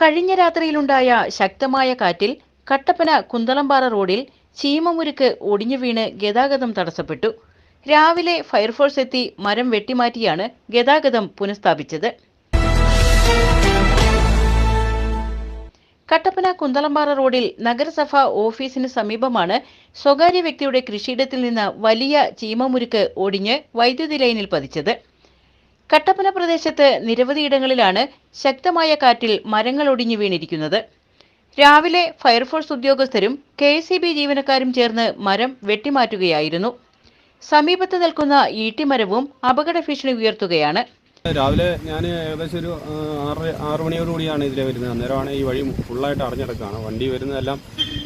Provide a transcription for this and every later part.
കഴിഞ്ഞ രാത്രിയിലുണ്ടായ ശക്തമായ കാറ്റിൽ കട്ടപ്പന കുന്തളംപാറ റോഡിൽ ചീമമുരുക്ക് ഒടിഞ്ഞു വീണ് ഗതാഗതം തടസ്സപ്പെട്ടു. രാവിലെ ഫയർഫോഴ്സ് എത്തി മരം വെട്ടിമാറ്റിയാണ് ഗതാഗതം പുനഃസ്ഥാപിച്ചത്. കട്ടപ്പന കുന്തളംപാറ റോഡിൽ നഗരസഭ ഓഫീസിന് സമീപമാണ് സ്വകാര്യ വ്യക്തിയുടെ കൃഷിയിടത്തിൽ നിന്ന് വലിയ ചീമമുരുക്ക് ഒടിഞ്ഞ് വൈദ്യുതി ലൈനിൽ പതിച്ചത്. കട്ടപ്പന പ്രദേശത്ത് നിരവധിയിടങ്ങളിലാണ് ശക്തമായ കാറ്റിൽ മരങ്ങൾ ഒടിഞ്ഞു വീണിരിക്കുന്നത്. രാവിലെ ഫയർഫോഴ്സ് ഉദ്യോഗസ്ഥരും KSEB ജീവനക്കാരും ചേർന്ന് മരം വെട്ടിമാറ്റുകയായിരുന്നു. സമീപത്ത് നിൽക്കുന്ന ഈട്ടിമരവും അപകട ഭീഷണി ഉയർത്തുകയാണ്. രാവിലെ ഞാൻ ഏകദേശം ഒരു 6 മണിയോടുകൂടിയാണ് ഇതിലെ വരുന്നത്. അന്നേരമാണ് ഈ വഴി ഫുള്ളായിട്ട് അടഞ്ഞെടുക്കുകയാണ്. വണ്ടി വരുന്നതെല്ലാം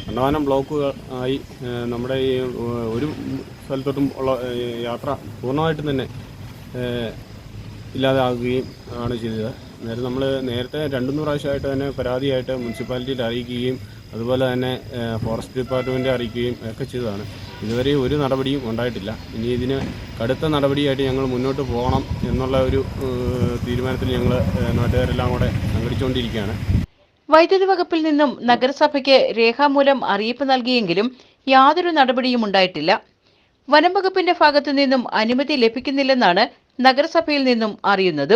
കണ്ടമാനം ബ്ലോക്കുകൾ ആയി നമ്മുടെ ഈ ഒരു സ്ഥലത്തോട്ടും ഉള്ള യാത്ര പൂർണ്ണമായിട്ടും തന്നെ ഇല്ലാതാകുകയും ആണ് ചെയ്തത്. അന്നേരം നമ്മൾ നേരത്തെ 2-3 പ്രാവശ്യമായിട്ട് തന്നെ പരാതിയായിട്ട് മുനിസിപ്പാലിറ്റിയിൽ അറിയിക്കുകയും അതുപോലെ തന്നെ ഫോറസ്റ്റ് ഡിപ്പാർട്ട്മെൻറ്റ് അറിയിക്കുകയും ഒക്കെ ചെയ്തതാണ്. ഇതുവരെ ഒരു നടപടിയും ഉണ്ടായിട്ടില്ല. ഇനി ഇതിന് കടുത്ത നടപടിയായിട്ട് ഞങ്ങൾ മുന്നോട്ട് പോകണം എന്നുള്ള ഒരു തീരുമാനത്തിൽ ഞങ്ങൾ നാട്ടുകാരെല്ലാം കൂടെ സംഘടിച്ചുകൊണ്ടിരിക്കുകയാണ്. വൈദ്യുതി വകുപ്പിൽ നിന്നും നഗരസഭയ്ക്ക് രേഖാമൂലം അറിയിപ്പ് നൽകിയെങ്കിലും യാതൊരു നടപടിയും ഉണ്ടായിട്ടില്ല. വനം വകുപ്പിന്റെ ഭാഗത്തു നിന്നും അനുമതി ലഭിക്കുന്നില്ലെന്നാണ് നഗരസഭയിൽ നിന്നും അറിയുന്നത്.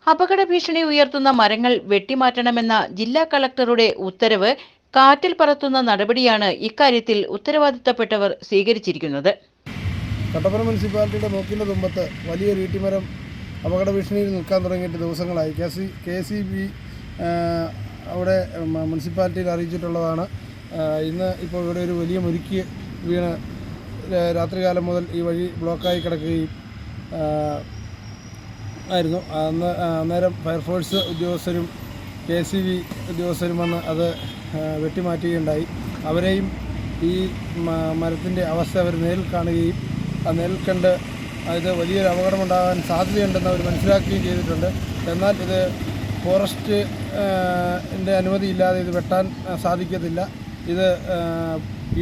അപകട ഭീഷണി ഉയർത്തുന്ന മരങ്ങൾ വെട്ടിമാറ്റണമെന്ന ജില്ലാ കളക്ടറുടെ ഉത്തരവ് കാറ്റിൽ പറത്തുന്ന നടപടിയാണ് ഇക്കാര്യത്തിൽ ഉത്തരവാദിത്തപ്പെട്ടവർ സ്വീകരിച്ചിരിക്കുന്നത്. കട്ടപ്പന മുനിസിപ്പാലിറ്റിയുടെ മൂക്കിന്റെ തുമ്പത്ത് വലിയൊരു ഈട്ടിമരം അപകട ഭീഷണിയിൽ നിൽക്കാൻ തുടങ്ങിയിട്ട് ദിവസങ്ങളായി. KSEB അവിടെ മുനിസിപ്പാലിറ്റിയിൽ അറിയിച്ചിട്ടുള്ളതാണ്. ഇന്ന് ഇപ്പോൾ ഇവിടെ ഒരു വലിയ മുരുക്ക് വീണ് രാത്രികാലം മുതൽ ഈ വഴി ബ്ലോക്കായി കിടക്കുകയും ആയിരുന്നു. അന്നേരം ഫയർഫോഴ്സ് ഉദ്യോഗസ്ഥരും KSEB ഉദ്യോഗസ്ഥരും വന്ന് അത് വെട്ടിമാറ്റുകയുണ്ടായി. അവരെയും ഈ മരത്തിൻ്റെ അവസ്ഥ അവർ നേരിൽ കാണുകയും ആ നേരിൽ കണ്ട് ഇത് വലിയൊരു അപകടമുണ്ടാകാൻ സാധ്യതയുണ്ടെന്ന് അവർ മനസ്സിലാക്കുകയും ചെയ്തിട്ടുണ്ട്. എന്നാൽ ഇത് ഫോറസ്റ്റിൻ്റെ അനുമതിയില്ലാതെ ഇത് വെട്ടാൻ സാധിക്കത്തില്ല. ഇത്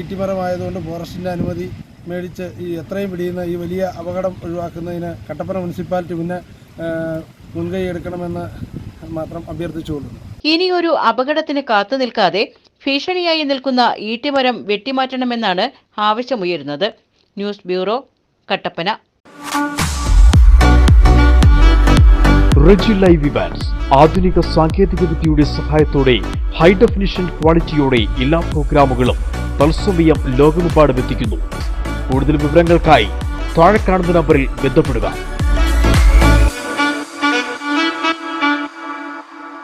ഈട്ടിമരമായതുകൊണ്ട് ഫോറസ്റ്റിൻ്റെ അനുമതി മേടിച്ച് ഈ എത്രയും പിടിയുന്ന ഈ വലിയ അപകടം ഒഴിവാക്കുന്നതിന് കട്ടപ്പന മുനിസിപ്പാലിറ്റി മുൻകൈ എടുക്കണമെന്ന് മാത്രം അഭ്യർത്ഥിച്ചുകൊള്ളുന്നു. ഇനിയൊരു അപകടത്തിന് കാത്തു നിൽക്കാതെ ഭീഷണിയായി നിൽക്കുന്ന ഈട്ടിമരം വെട്ടിമാറ്റണമെന്നാണ് ആവശ്യമുയരുന്നത്. News bureau, Kattappana. Reji live events ആധുനിക സാങ്കേതിക വിദ്യയുടെ സഹായത്തോടെ ഹൈ ഡെഫിനിഷൻ ക്വാളിറ്റിയോടെ എല്ലാ പ്രോഗ്രാമുകളും തത്സമയം ലോകമെമ്പാടും എത്തിക്കുന്നു. കൂടുതൽ വിവരങ്ങൾക്കായി താഴെ കാണുന്ന നമ്പറിൽ ബന്ധപ്പെടുക.